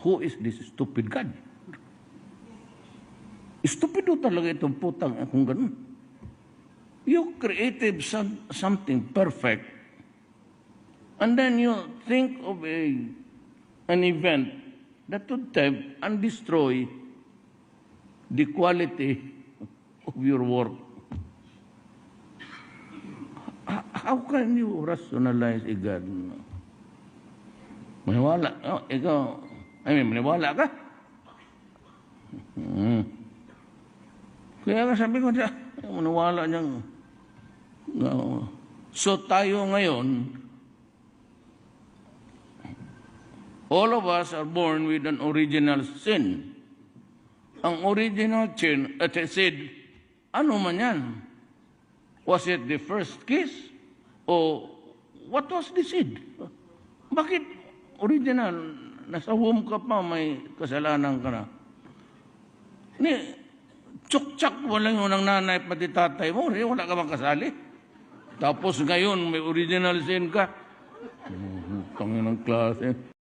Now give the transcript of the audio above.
who is this stupid God? Stupido talaga itong putang kung ganun. You created something perfect, and then you think of an event that would tempt and destroy the quality of your work. How can you rationalize a God? Maniwala. Oh, ikaw, maniwala ka? Kaya nga sabi ko siya, maniwala niyang. So tayo ngayon, all of us are born with an original sin. Ang original sin, ano man yan? Was it the first kiss? O what was the seed? Bakit original? Nasa womb ka pa, may kasalanan ka na. Tsuktsak mo lang yun ng nanay pati tatay mo, wala ka bang kasali? Tapos ngayon, may original sin ka. Tangin ng klase.